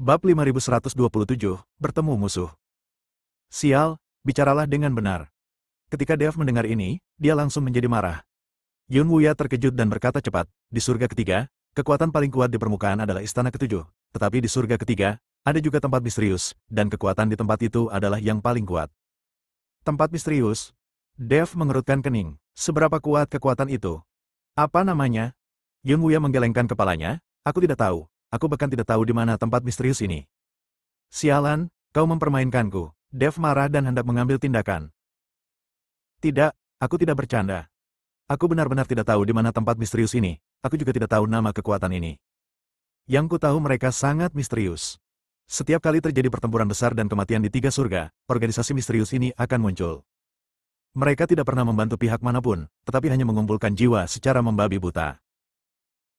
Bab 5127, Bertemu Musuh. Sial, bicaralah dengan benar. Ketika Dev mendengar ini, dia langsung menjadi marah. Yun Wuya terkejut dan berkata cepat, di surga ketiga, kekuatan paling kuat di permukaan adalah istana ketujuh. Tetapi di surga ketiga, ada juga tempat misterius, dan kekuatan di tempat itu adalah yang paling kuat. Tempat misterius? Dev mengerutkan kening. Seberapa kuat kekuatan itu? Apa namanya? Yun Wuya menggelengkan kepalanya, aku tidak tahu. Aku bahkan tidak tahu di mana tempat misterius ini. Sialan, kau mempermainkanku. Dev marah dan hendak mengambil tindakan. Tidak, aku tidak bercanda. Aku benar-benar tidak tahu di mana tempat misterius ini. Aku juga tidak tahu nama kekuatan ini. Yang ku tahu mereka sangat misterius. Setiap kali terjadi pertempuran besar dan kematian di tiga surga, organisasi misterius ini akan muncul. Mereka tidak pernah membantu pihak manapun, tetapi hanya mengumpulkan jiwa secara membabi buta.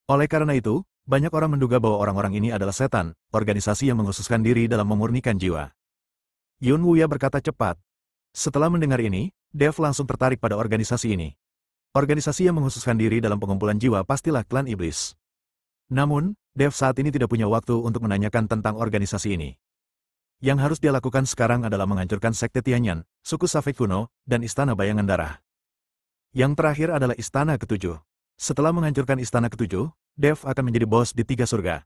Oleh karena itu, banyak orang menduga bahwa orang-orang ini adalah setan, organisasi yang menghususkan diri dalam memurnikan jiwa. Yun Wuya berkata cepat. Setelah mendengar ini, Dev langsung tertarik pada organisasi ini. Organisasi yang menghususkan diri dalam pengumpulan jiwa pastilah klan iblis. Namun, Dev saat ini tidak punya waktu untuk menanyakan tentang organisasi ini. Yang harus dia lakukan sekarang adalah menghancurkan Sekte Tianyan, suku Safek kuno, dan Istana Bayangan Darah. Yang terakhir adalah Istana Ketujuh. Setelah menghancurkan Istana Ketujuh, Dev akan menjadi bos di tiga surga.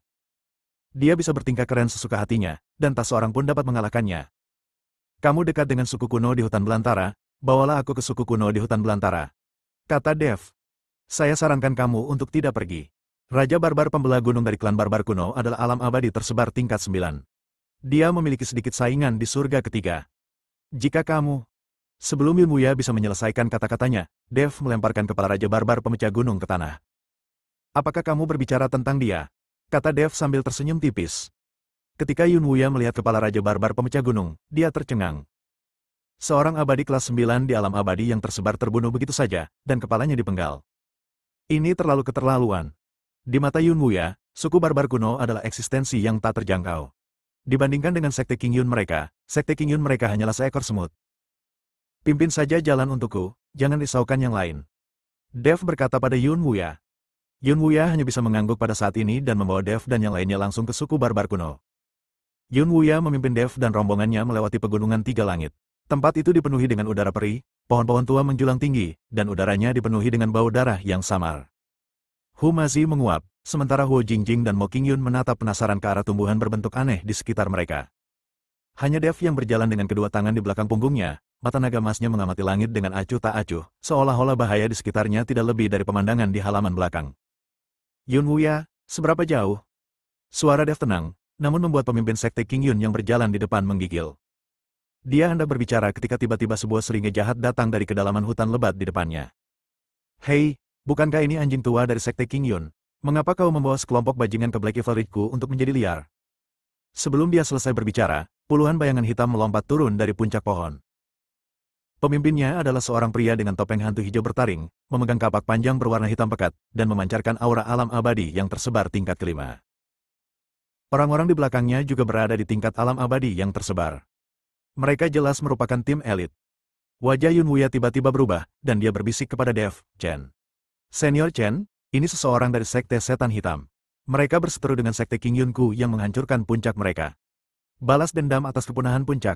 Dia bisa bertingkah keren sesuka hatinya, dan tak seorang pun dapat mengalahkannya. Kamu dekat dengan suku kuno di hutan belantara, bawalah aku ke suku kuno di hutan belantara. Kata Dev. Saya sarankan kamu untuk tidak pergi. Raja Barbar pembelah gunung dari klan Barbar kuno adalah alam abadi tersebar tingkat 9. Dia memiliki sedikit saingan di surga ketiga. Jika kamu... Sebelum Yun Wuya bisa menyelesaikan kata-katanya, Dev melemparkan kepala Raja Barbar pemecah gunung ke tanah. Apakah kamu berbicara tentang dia? Kata Dev sambil tersenyum tipis. Ketika Yun Wuya melihat kepala Raja Barbar pemecah gunung, dia tercengang. Seorang abadi kelas 9 di alam abadi yang tersebar terbunuh begitu saja, dan kepalanya dipenggal. Ini terlalu keterlaluan. Di mata Yun Wuya, suku Barbar kuno adalah eksistensi yang tak terjangkau. Dibandingkan dengan Sekte King Yun mereka, Sekte King Yun mereka hanyalah seekor semut. Pimpin saja jalan untukku, jangan risaukan yang lain. Dev berkata pada Yun Wuya. Yun Wuya hanya bisa mengangguk pada saat ini dan membawa Dev dan yang lainnya langsung ke suku Barbar kuno. Yun Wuya memimpin Dev dan rombongannya melewati pegunungan tiga langit. Tempat itu dipenuhi dengan udara perih, pohon-pohon tua menjulang tinggi, dan udaranya dipenuhi dengan bau darah yang samar. Hu Mazi menguap, sementara Huo Jingjing dan Mo Qingyun menatap penasaran ke arah tumbuhan berbentuk aneh di sekitar mereka. Hanya Dev yang berjalan dengan kedua tangan di belakang punggungnya, mata naga emasnya mengamati langit dengan acuh tak acuh, seolah-olah bahaya di sekitarnya tidak lebih dari pemandangan di halaman belakang. Yun Wuya, seberapa jauh? Suara Dev tenang, namun membuat pemimpin Sekte King Yun yang berjalan di depan menggigil. Dia hendak berbicara ketika tiba-tiba sebuah serigala jahat datang dari kedalaman hutan lebat di depannya. Hei, bukankah ini anjing tua dari Sekte King Yun? Mengapa kau membawa sekelompok bajingan ke Black Evil Ridge-ku untuk menjadi liar? Sebelum dia selesai berbicara, puluhan bayangan hitam melompat turun dari puncak pohon. Pemimpinnya adalah seorang pria dengan topeng hantu hijau bertaring, memegang kapak panjang berwarna hitam pekat, dan memancarkan aura alam abadi yang tersebar tingkat kelima. Orang-orang di belakangnya juga berada di tingkat alam abadi yang tersebar. Mereka jelas merupakan tim elit. Wajah Yun Wuya tiba-tiba berubah, dan dia berbisik kepada Dev, Chen. Senior Chen, ini seseorang dari Sekte Setan Hitam. Mereka berseteru dengan Sekte King Yunku yang menghancurkan puncak mereka. Balas dendam atas kepunahan puncak.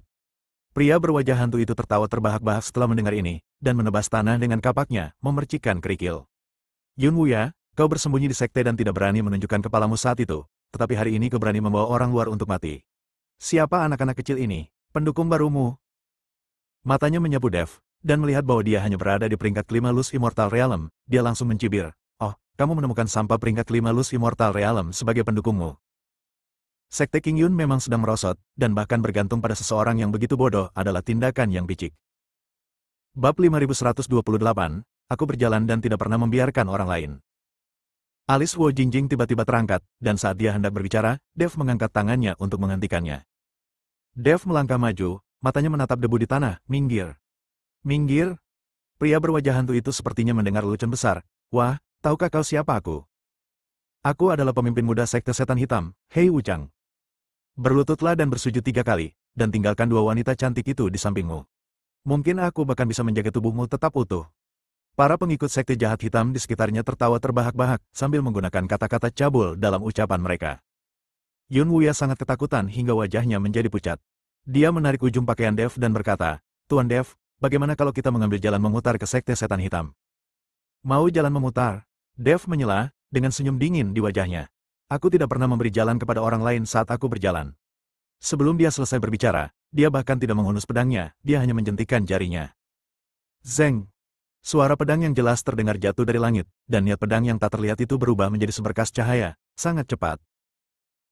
Pria berwajah hantu itu tertawa terbahak-bahak setelah mendengar ini, dan menebas tanah dengan kapaknya, memercikkan kerikil. Yun Wuya, kau bersembunyi di sekte dan tidak berani menunjukkan kepalamu saat itu, tetapi hari ini kau berani membawa orang luar untuk mati. Siapa anak-anak kecil ini? Pendukung barumu? Matanya menyapu Dev, dan melihat bahwa dia hanya berada di peringkat kelima Luz Immortal Realm, dia langsung mencibir. Oh, kamu menemukan sampah peringkat kelima Luz Immortal Realm sebagai pendukungmu. Sekte King Yun memang sedang merosot, dan bahkan bergantung pada seseorang yang begitu bodoh adalah tindakan yang picik. Bab 5128, aku berjalan dan tidak pernah membiarkan orang lain. Alis Huo Jingjing tiba-tiba terangkat, dan saat dia hendak berbicara, Dev mengangkat tangannya untuk menghentikannya. Dev melangkah maju, matanya menatap debu di tanah, minggir. Minggir? Pria berwajah hantu itu sepertinya mendengar lelucon besar. Wah, tahukah kau siapa aku? Aku adalah pemimpin muda Sekte Setan Hitam, Hei Wuchang. Berlututlah dan bersujud 3 kali, dan tinggalkan 2 wanita cantik itu di sampingmu. Mungkin aku bahkan bisa menjaga tubuhmu tetap utuh. Para pengikut Sekte Jahat Hitam di sekitarnya tertawa terbahak-bahak sambil menggunakan kata-kata cabul dalam ucapan mereka. Yun Wuya sangat ketakutan hingga wajahnya menjadi pucat. Dia menarik ujung pakaian Dev dan berkata, Tuan Dev, bagaimana kalau kita mengambil jalan memutar ke Sekte Setan Hitam? Mau jalan memutar? Dev menyela, dengan senyum dingin di wajahnya. Aku tidak pernah memberi jalan kepada orang lain saat aku berjalan. Sebelum dia selesai berbicara, dia bahkan tidak menghunus pedangnya, dia hanya menjentikkan jarinya. Zeng! Suara pedang yang jelas terdengar jatuh dari langit, dan niat pedang yang tak terlihat itu berubah menjadi seberkas cahaya, sangat cepat.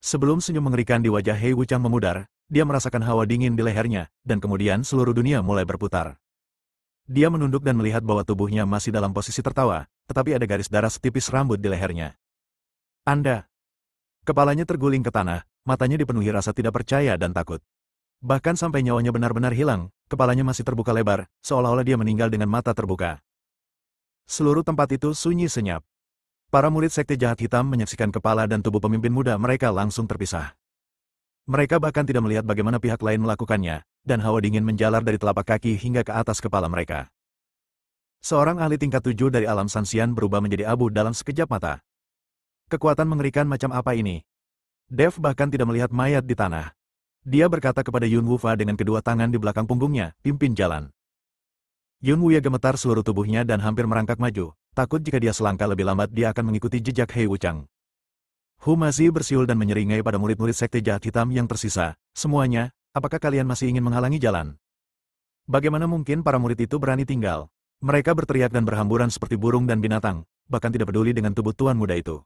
Sebelum senyum mengerikan di wajah Hei Wuchang memudar, dia merasakan hawa dingin di lehernya, dan kemudian seluruh dunia mulai berputar. Dia menunduk dan melihat bahwa tubuhnya masih dalam posisi tertawa, tetapi ada garis darah setipis rambut di lehernya. Anda! Kepalanya terguling ke tanah, matanya dipenuhi rasa tidak percaya dan takut. Bahkan sampai nyawanya benar-benar hilang, kepalanya masih terbuka lebar, seolah-olah dia meninggal dengan mata terbuka. Seluruh tempat itu sunyi senyap. Para murid Sekte Jahat Hitam menyaksikan kepala dan tubuh pemimpin muda mereka langsung terpisah. Mereka bahkan tidak melihat bagaimana pihak lain melakukannya, dan hawa dingin menjalar dari telapak kaki hingga ke atas kepala mereka. Seorang ahli tingkat 7 dari alam Sanxian berubah menjadi abu dalam sekejap mata. Kekuatan mengerikan macam apa ini? Dev bahkan tidak melihat mayat di tanah. Dia berkata kepada Yun Wufa dengan kedua tangan di belakang punggungnya, pimpin jalan. Yun Wuya gemetar seluruh tubuhnya dan hampir merangkak maju, takut jika dia selangkah lebih lambat dia akan mengikuti jejak Hei Wuchang. Hu Mazi bersiul dan menyeringai pada murid-murid Sekte Jahat Hitam yang tersisa, semuanya, apakah kalian masih ingin menghalangi jalan? Bagaimana mungkin para murid itu berani tinggal? Mereka berteriak dan berhamburan seperti burung dan binatang, bahkan tidak peduli dengan tubuh tuan muda itu.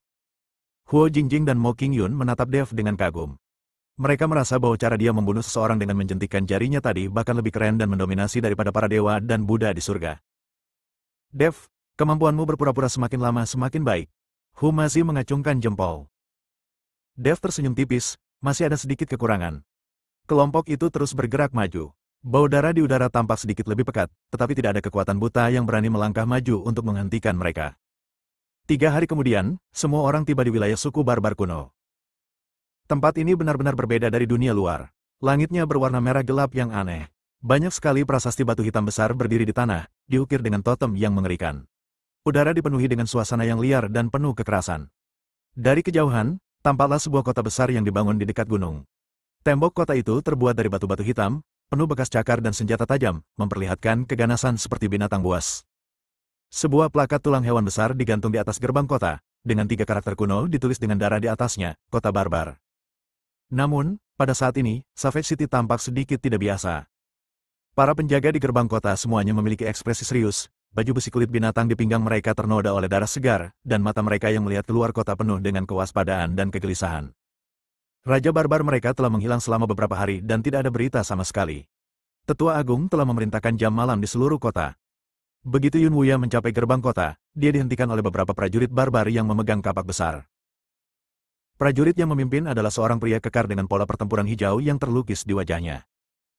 Huo Jingjing dan Mo Qingyun menatap Dev dengan kagum. Mereka merasa bahwa cara dia membunuh seseorang dengan menjentikkan jarinya tadi bahkan lebih keren dan mendominasi daripada para dewa dan Buddha di surga. Dev, kemampuanmu berpura-pura semakin lama semakin baik. Hu Mazi mengacungkan jempol. Dev tersenyum tipis, masih ada sedikit kekurangan. Kelompok itu terus bergerak maju. Bau darah di udara tampak sedikit lebih pekat, tetapi tidak ada kekuatan buta yang berani melangkah maju untuk menghentikan mereka. 3 hari kemudian, semua orang tiba di wilayah suku barbar kuno. Tempat ini benar-benar berbeda dari dunia luar. Langitnya berwarna merah gelap yang aneh. Banyak sekali prasasti batu hitam besar berdiri di tanah, diukir dengan totem yang mengerikan. Udara dipenuhi dengan suasana yang liar dan penuh kekerasan. Dari kejauhan, tampaklah sebuah kota besar yang dibangun di dekat gunung. Tembok kota itu terbuat dari batu-batu hitam, penuh bekas cakar dan senjata tajam, memperlihatkan keganasan seperti binatang buas. Sebuah plakat tulang hewan besar digantung di atas gerbang kota, dengan 3 karakter kuno ditulis dengan darah di atasnya, Kota Barbar. Namun, pada saat ini, Savage City tampak sedikit tidak biasa. Para penjaga di gerbang kota semuanya memiliki ekspresi serius, baju besi kulit binatang di pinggang mereka ternoda oleh darah segar, dan mata mereka yang melihat keluar kota penuh dengan kewaspadaan dan kegelisahan. Raja barbar mereka telah menghilang selama beberapa hari dan tidak ada berita sama sekali. Tetua Agung telah memerintahkan jam malam di seluruh kota. Begitu Yun Wuya mencapai gerbang kota, dia dihentikan oleh beberapa prajurit barbar yang memegang kapak besar. Prajurit yang memimpin adalah seorang pria kekar dengan pola pertempuran hijau yang terlukis di wajahnya.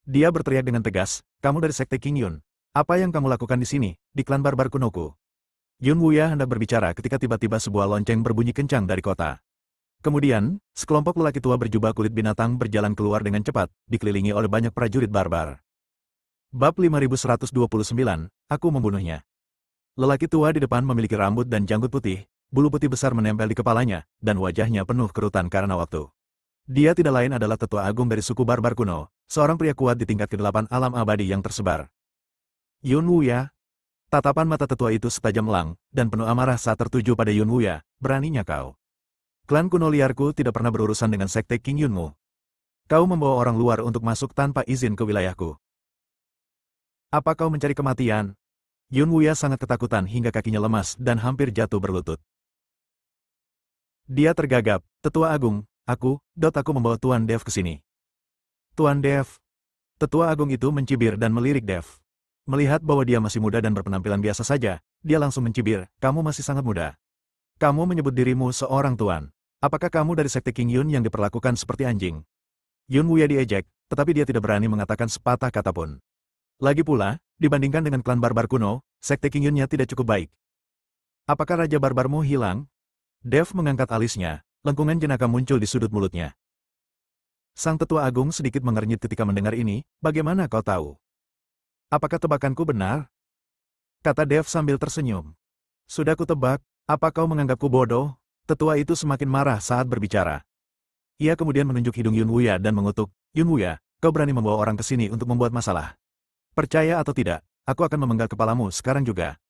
Dia berteriak dengan tegas, kamu dari Sekte Qingyun. Apa yang kamu lakukan di sini, di klan barbar kunoku? Yun Wuya hendak berbicara ketika tiba-tiba sebuah lonceng berbunyi kencang dari kota. Kemudian, sekelompok lelaki tua berjubah kulit binatang berjalan keluar dengan cepat, dikelilingi oleh banyak prajurit barbar. Bab 5129, aku membunuhnya. Lelaki tua di depan memiliki rambut dan janggut putih, bulu putih besar menempel di kepalanya, dan wajahnya penuh kerutan karena waktu. Dia tidak lain adalah tetua agung dari suku barbar kuno, seorang pria kuat di tingkat ke-8 alam abadi yang tersebar. Yun Wuya. Tatapan mata tetua itu setajam elang, dan penuh amarah saat tertuju pada Yun Wuya, beraninya kau. Klan kuno liarku tidak pernah berurusan dengan Sekte Qingyunmu. Kau membawa orang luar untuk masuk tanpa izin ke wilayahku. Apa kau mencari kematian? Yun Wuya sangat ketakutan hingga kakinya lemas dan hampir jatuh berlutut. Dia tergagap, Tetua Agung, aku membawa Tuan Dev ke sini. Tuan Dev. Tetua Agung itu mencibir dan melirik Dev. Melihat bahwa dia masih muda dan berpenampilan biasa saja, dia langsung mencibir, kamu masih sangat muda. Kamu menyebut dirimu seorang tuan. Apakah kamu dari Sekte Qingyun yang diperlakukan seperti anjing? Yun Wuya diejek, tetapi dia tidak berani mengatakan sepatah kata pun. Lagi pula, dibandingkan dengan klan barbar kuno, Sekte Qingyunnya tidak cukup baik. Apakah Raja Barbarmu hilang? Dev mengangkat alisnya, lengkungan jenaka muncul di sudut mulutnya. Sang Tetua Agung sedikit mengernyit ketika mendengar ini, bagaimana kau tahu? Apakah tebakanku benar? Kata Dev sambil tersenyum. Sudah kutebak, apa kau menganggapku bodoh? Tetua itu semakin marah saat berbicara. Ia kemudian menunjuk hidung Yun Wuya dan mengutuk, Yun Wuya, kau berani membawa orang ke sini untuk membuat masalah. Percaya atau tidak, aku akan memenggal kepalamu sekarang juga.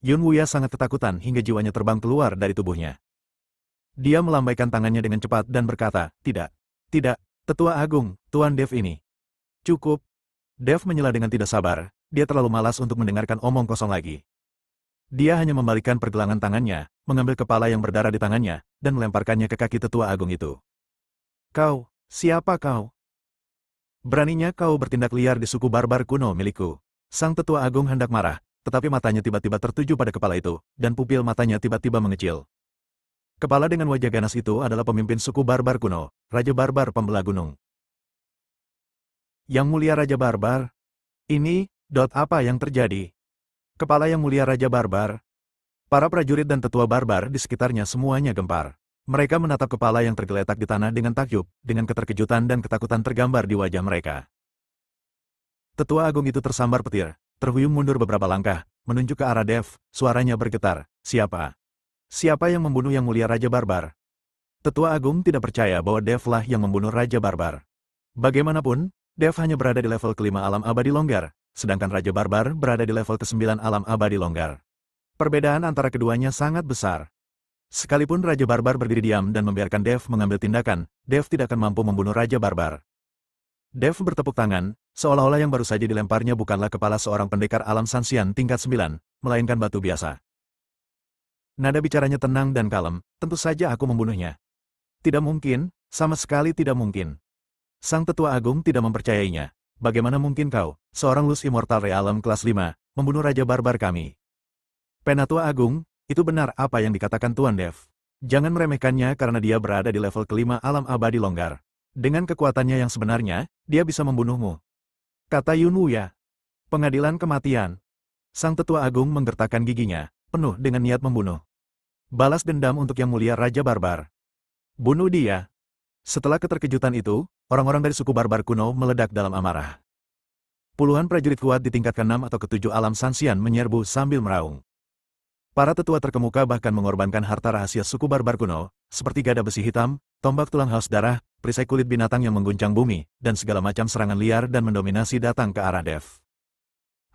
Yun Wuya sangat ketakutan hingga jiwanya terbang keluar dari tubuhnya. Dia melambaikan tangannya dengan cepat dan berkata, tidak, tidak, Tetua Agung, Tuan Dev ini. Cukup. Dev menyela dengan tidak sabar, dia terlalu malas untuk mendengarkan omong kosong lagi. Dia hanya membalikkan pergelangan tangannya, mengambil kepala yang berdarah di tangannya, dan melemparkannya ke kaki Tetua Agung itu. Kau, siapa kau? Beraninya kau bertindak liar di suku barbar kuno milikku. Sang Tetua Agung hendak marah, tetapi matanya tiba-tiba tertuju pada kepala itu, dan pupil matanya tiba-tiba mengecil. Kepala dengan wajah ganas itu adalah pemimpin suku barbar kuno, Raja Barbar Pembelah Gunung. Yang mulia Raja Barbar? Ini, apa yang terjadi? Kepala yang mulia Raja Barbar? Para prajurit dan tetua barbar di sekitarnya semuanya gempar. Mereka menatap kepala yang tergeletak di tanah dengan takjub, dengan keterkejutan dan ketakutan tergambar di wajah mereka. Tetua Agung itu tersambar petir, terhuyung mundur beberapa langkah, menunjuk ke arah Dev, suaranya bergetar, siapa? Siapa yang membunuh yang mulia Raja Barbar? Tetua Agung tidak percaya bahwa Dev lah yang membunuh Raja Barbar. Bagaimanapun, Dev hanya berada di level ke-5 alam abadi longgar, sedangkan Raja Barbar berada di level ke-9 alam abadi longgar. Perbedaan antara keduanya sangat besar. Sekalipun Raja Barbar berdiri diam dan membiarkan Dev mengambil tindakan, Dev tidak akan mampu membunuh Raja Barbar. Dev bertepuk tangan, seolah-olah yang baru saja dilemparnya bukanlah kepala seorang pendekar alam Sanxian tingkat 9, melainkan batu biasa. Nada bicaranya tenang dan kalem, tentu saja aku membunuhnya. Tidak mungkin, sama sekali tidak mungkin. Sang Tetua Agung tidak mempercayainya. Bagaimana mungkin kau, seorang Lus Immortal Realm kelas 5, membunuh Raja Barbar kami? Penatua Agung, itu benar apa yang dikatakan Tuan Dev. Jangan meremehkannya karena dia berada di level ke-5 alam abadi longgar. Dengan kekuatannya yang sebenarnya, dia bisa membunuhmu. Kata Yun Wuya. Pengadilan kematian. Sang Tetua Agung menggertakkan giginya, penuh dengan niat membunuh. Balas dendam untuk yang mulia Raja Barbar. Bunuh dia. Setelah keterkejutan itu, orang-orang dari suku barbar kuno meledak dalam amarah. Puluhan prajurit kuat di tingkat ke-6 atau ke-7 alam Sanxian menyerbu sambil meraung. Para tetua terkemuka bahkan mengorbankan harta rahasia suku barbar kuno, seperti gada besi hitam, tombak tulang haus darah, perisai kulit binatang yang mengguncang bumi, dan segala macam serangan liar dan mendominasi datang ke arah Dev.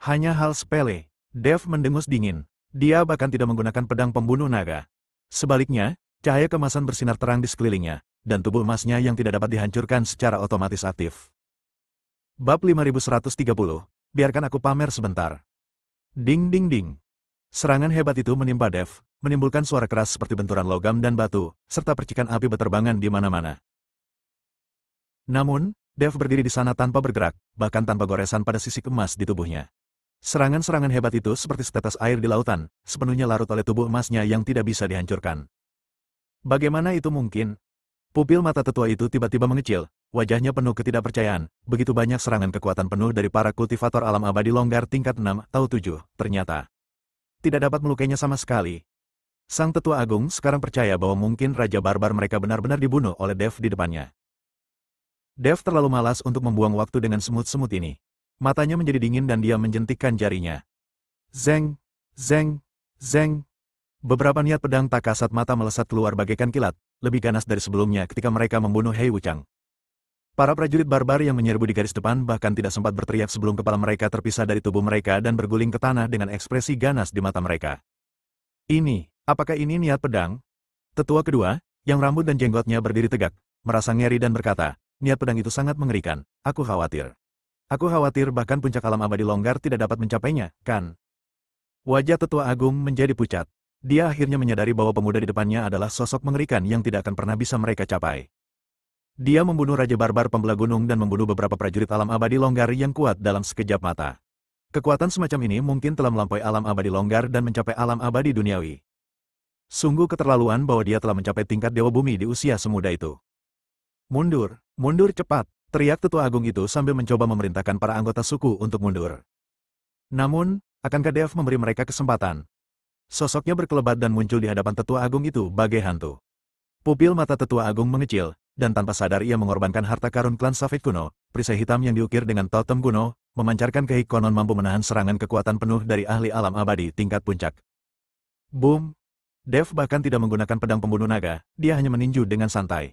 Hanya hal sepele. Dev mendengus dingin. Dia bahkan tidak menggunakan pedang pembunuh naga. Sebaliknya, cahaya kemasan bersinar terang di sekelilingnya, dan tubuh emasnya yang tidak dapat dihancurkan secara otomatis aktif. Bab 5130, biarkan aku pamer sebentar. Ding ding ding. Serangan hebat itu menimpa Dev, menimbulkan suara keras seperti benturan logam dan batu, serta percikan api beterbangan di mana-mana. Namun, Dev berdiri di sana tanpa bergerak, bahkan tanpa goresan pada sisi emas di tubuhnya. Serangan-serangan hebat itu seperti setetes air di lautan, sepenuhnya larut oleh tubuh emasnya yang tidak bisa dihancurkan. Bagaimana itu mungkin? Pupil mata tetua itu tiba-tiba mengecil, wajahnya penuh ketidakpercayaan, begitu banyak serangan kekuatan penuh dari para kultivator alam abadi longgar tingkat 6 atau 7, ternyata tidak dapat melukainya sama sekali. Sang Tetua Agung sekarang percaya bahwa mungkin Raja Barbar mereka benar-benar dibunuh oleh Dev di depannya. Dev terlalu malas untuk membuang waktu dengan semut-semut ini. Matanya menjadi dingin dan dia menjentikkan jarinya. Zeng, zeng, zeng. Beberapa niat pedang tak kasat mata melesat keluar bagaikan kilat, lebih ganas dari sebelumnya ketika mereka membunuh Hei Wuchang. Para prajurit barbar yang menyerbu di garis depan bahkan tidak sempat berteriak sebelum kepala mereka terpisah dari tubuh mereka dan berguling ke tanah dengan ekspresi ganas di mata mereka. Apakah ini niat pedang? Tetua kedua, yang rambut dan jenggotnya berdiri tegak, merasa ngeri dan berkata, niat pedang itu sangat mengerikan, aku khawatir. Aku khawatir bahkan puncak alam abadi longgar tidak dapat mencapainya, kan? Wajah Tetua Agung menjadi pucat. Dia akhirnya menyadari bahwa pemuda di depannya adalah sosok mengerikan yang tidak akan pernah bisa mereka capai. Dia membunuh Raja Barbar Pembelah Gunung dan membunuh beberapa prajurit alam abadi longgar yang kuat dalam sekejap mata. Kekuatan semacam ini mungkin telah melampaui alam abadi longgar dan mencapai alam abadi duniawi. Sungguh keterlaluan bahwa dia telah mencapai tingkat Dewa Bumi di usia semuda itu. Mundur, mundur cepat, teriak Tetua Agung itu sambil mencoba memerintahkan para anggota suku untuk mundur. Namun, akankah Dev memberi mereka kesempatan? Sosoknya berkelebat dan muncul di hadapan Tetua Agung itu bagai hantu. Pupil mata Tetua Agung mengecil, dan tanpa sadar ia mengorbankan harta karun klan Safed kuno, perisai hitam yang diukir dengan totem kuno, memancarkan kehik konon mampu menahan serangan kekuatan penuh dari ahli alam abadi tingkat puncak. Boom! Dev bahkan tidak menggunakan pedang pembunuh naga, dia hanya meninju dengan santai.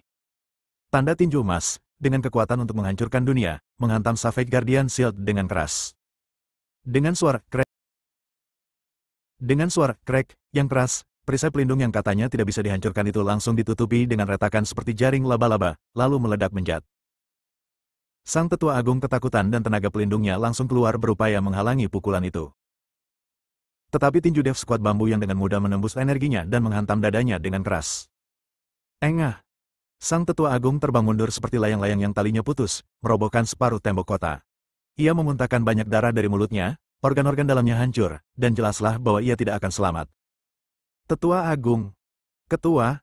Tanda tinju emas, dengan kekuatan untuk menghancurkan dunia, menghantam Savage Guardian Shield dengan keras. Dengan suara crack yang keras, perisai pelindung yang katanya tidak bisa dihancurkan itu langsung ditutupi dengan retakan seperti jaring laba-laba, lalu meledak menjat. Sang tetua agung ketakutan dan tenaga pelindungnya langsung keluar berupaya menghalangi pukulan itu. Tetapi tinju Dev Squad bambu yang dengan mudah menembus energinya dan menghantam dadanya dengan keras. Engah! Sang tetua agung terbang mundur seperti layang-layang yang talinya putus, merobohkan separuh tembok kota. Ia memuntahkan banyak darah dari mulutnya, organ-organ dalamnya hancur, dan jelaslah bahwa ia tidak akan selamat. Tetua Agung. Ketua.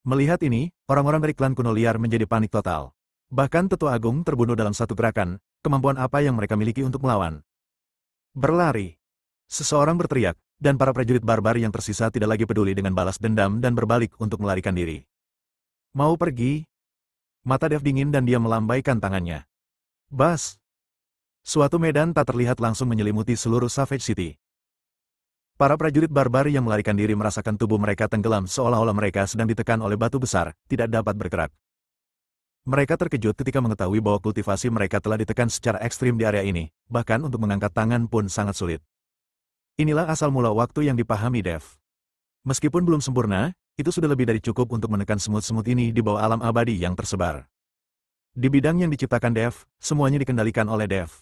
Melihat ini, orang-orang dari klan kuno liar menjadi panik total. Bahkan Tetua Agung terbunuh dalam satu gerakan, kemampuan apa yang mereka miliki untuk melawan. Berlari. Seseorang berteriak, dan para prajurit barbar yang tersisa tidak lagi peduli dengan balas dendam dan berbalik untuk melarikan diri. Mau pergi? Mata Dev dingin dan dia melambaikan tangannya. Bas! Suatu medan tak terlihat langsung menyelimuti seluruh Savage City. Para prajurit barbar yang melarikan diri merasakan tubuh mereka tenggelam seolah-olah mereka sedang ditekan oleh batu besar, tidak dapat bergerak. Mereka terkejut ketika mengetahui bahwa kultivasi mereka telah ditekan secara ekstrim di area ini, bahkan untuk mengangkat tangan pun sangat sulit. Inilah asal mula waktu yang dipahami Dev. Meskipun belum sempurna, itu sudah lebih dari cukup untuk menekan semut-semut ini di bawah alam abadi yang tersebar. Di bidang yang diciptakan Dev, semuanya dikendalikan oleh Dev.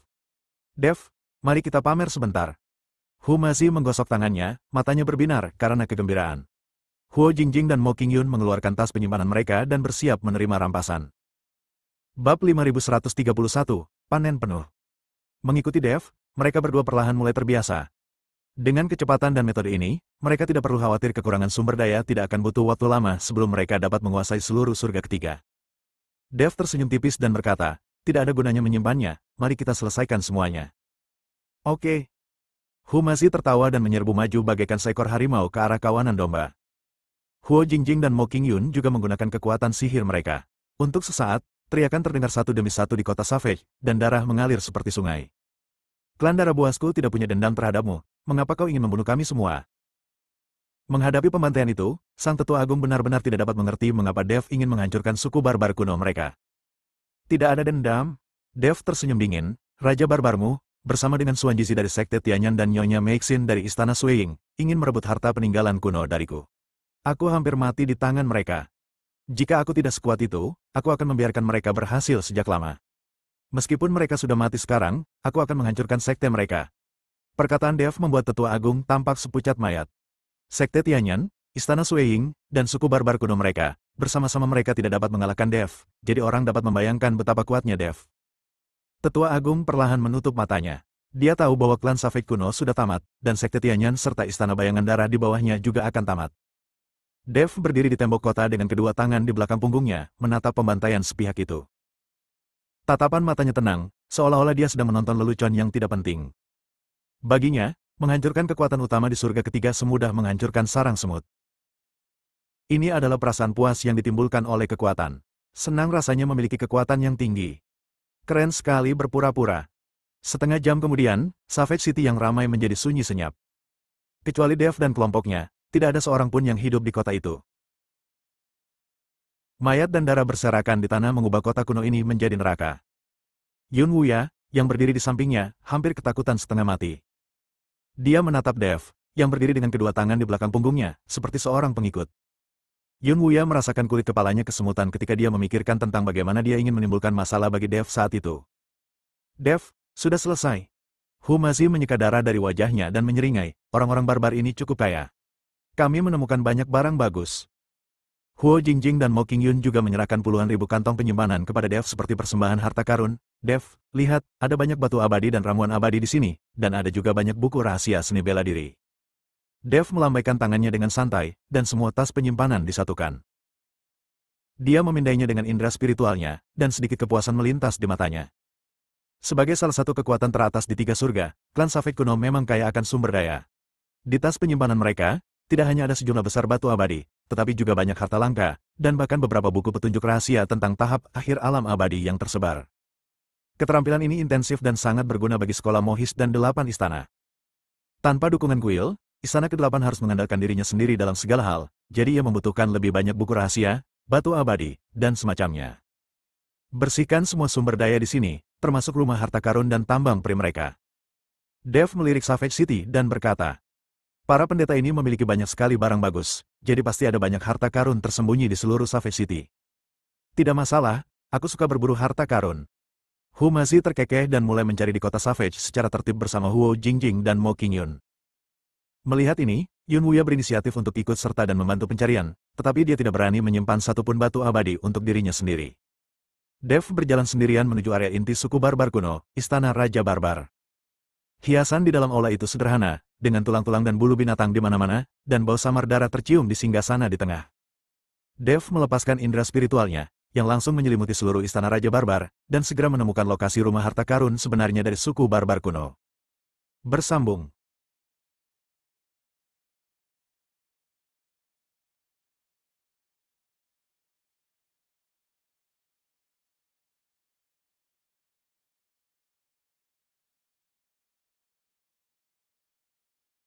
Dev, mari kita pamer sebentar. Hu masih menggosok tangannya, matanya berbinar karena kegembiraan. Huo Jingjing dan Mo Qingyun mengeluarkan tas penyimpanan mereka dan bersiap menerima rampasan. Bab 5131, Panen Penuh. Mengikuti Dev, mereka berdua perlahan mulai terbiasa. Dengan kecepatan dan metode ini, mereka tidak perlu khawatir kekurangan sumber daya tidak akan butuh waktu lama sebelum mereka dapat menguasai seluruh surga ketiga. Dev tersenyum tipis dan berkata, tidak ada gunanya menyimpannya, mari kita selesaikan semuanya. Oke. Hu masih tertawa dan menyerbu maju bagaikan seekor harimau ke arah kawanan domba. Huo Jingjing dan Mo Qingyun juga menggunakan kekuatan sihir mereka. Untuk sesaat, teriakan terdengar satu demi satu di kota Savage, dan darah mengalir seperti sungai. Klan darah buasku tidak punya dendam terhadapmu, mengapa kau ingin membunuh kami semua? Menghadapi pembantaian itu, sang tetua agung benar-benar tidak dapat mengerti mengapa Dev ingin menghancurkan suku barbar kuno mereka. Tidak ada dendam? Dev tersenyum dingin, Raja Barbarmu, bersama dengan Xuan Jizi dari Sekte Tianyan dan Nyonya Meixin dari Istana Suiying, ingin merebut harta peninggalan kuno dariku. Aku hampir mati di tangan mereka. Jika aku tidak sekuat itu, aku akan membiarkan mereka berhasil sejak lama. Meskipun mereka sudah mati sekarang, aku akan menghancurkan sekte mereka. Perkataan Dev membuat tetua agung tampak sepucat mayat. Sekte Tianyan, Istana Suiying, dan suku barbar kuno mereka, bersama-sama mereka tidak dapat mengalahkan Dev, jadi orang dapat membayangkan betapa kuatnya Dev. Tetua agung perlahan menutup matanya. Dia tahu bahwa klan Savage kuno sudah tamat, dan Sekte Tianyan serta Istana Bayangan Darah di bawahnya juga akan tamat. Dev berdiri di tembok kota dengan kedua tangan di belakang punggungnya, menatap pembantaian sepihak itu. Tatapan matanya tenang, seolah-olah dia sedang menonton lelucon yang tidak penting. Baginya, menghancurkan kekuatan utama di surga ketiga semudah menghancurkan sarang semut. Ini adalah perasaan puas yang ditimbulkan oleh kekuatan. Senang rasanya memiliki kekuatan yang tinggi. Keren sekali berpura-pura. Setengah jam kemudian, Savage City yang ramai menjadi sunyi senyap. Kecuali Dev dan kelompoknya, tidak ada seorang pun yang hidup di kota itu. Mayat dan darah berserakan di tanah mengubah kota kuno ini menjadi neraka. Yun Wuya, yang berdiri di sampingnya, hampir ketakutan setengah mati. Dia menatap Dev, yang berdiri dengan kedua tangan di belakang punggungnya, seperti seorang pengikut. Yun Wuya merasakan kulit kepalanya kesemutan ketika dia memikirkan tentang bagaimana dia ingin menimbulkan masalah bagi Dev saat itu. Dev, sudah selesai. Hu masih menyeka darah dari wajahnya dan menyeringai, orang-orang barbar ini cukup kaya. Kami menemukan banyak barang bagus. Huo Jingjing dan Mo Qingyun juga menyerahkan puluhan ribu kantong penyimpanan kepada Dev seperti persembahan harta karun. Dev, lihat, ada banyak batu abadi dan ramuan abadi di sini, dan ada juga banyak buku rahasia seni bela diri. Dev melambaikan tangannya dengan santai, dan semua tas penyimpanan disatukan. Dia memindainya dengan indera spiritualnya, dan sedikit kepuasan melintas di matanya. Sebagai salah satu kekuatan teratas di tiga surga, klan Savage kuno memang kaya akan sumber daya. Di tas penyimpanan mereka, tidak hanya ada sejumlah besar batu abadi, tetapi juga banyak harta langka, dan bahkan beberapa buku petunjuk rahasia tentang tahap akhir alam abadi yang tersebar. Keterampilan ini intensif dan sangat berguna bagi sekolah Mohis dan 8 istana. Tanpa dukungan kuil, Istana ke-8 harus mengandalkan dirinya sendiri dalam segala hal, jadi ia membutuhkan lebih banyak buku rahasia, batu abadi, dan semacamnya. Bersihkan semua sumber daya di sini, termasuk rumah harta karun dan tambang pri mereka. Dev melirik Savage City dan berkata, para pendeta ini memiliki banyak sekali barang bagus, jadi pasti ada banyak harta karun tersembunyi di seluruh Savage City. Tidak masalah, aku suka berburu harta karun. Hu masih terkekeh dan mulai mencari di kota Savage secara tertib bersama Huo Jingjing dan Mo Qingyun. Melihat ini, Yun Wuya berinisiatif untuk ikut serta dan membantu pencarian, tetapi dia tidak berani menyimpan satupun batu abadi untuk dirinya sendiri. Dev berjalan sendirian menuju area inti suku barbar kuno, Istana Raja Barbar. Hiasan di dalam aula itu sederhana, dengan tulang-tulang dan bulu binatang di mana-mana, dan bau samar darah tercium di singgasana di tengah. Dev melepaskan indera spiritualnya, yang langsung menyelimuti seluruh Istana Raja Barbar, dan segera menemukan lokasi rumah harta karun sebenarnya dari suku barbar kuno. Bersambung.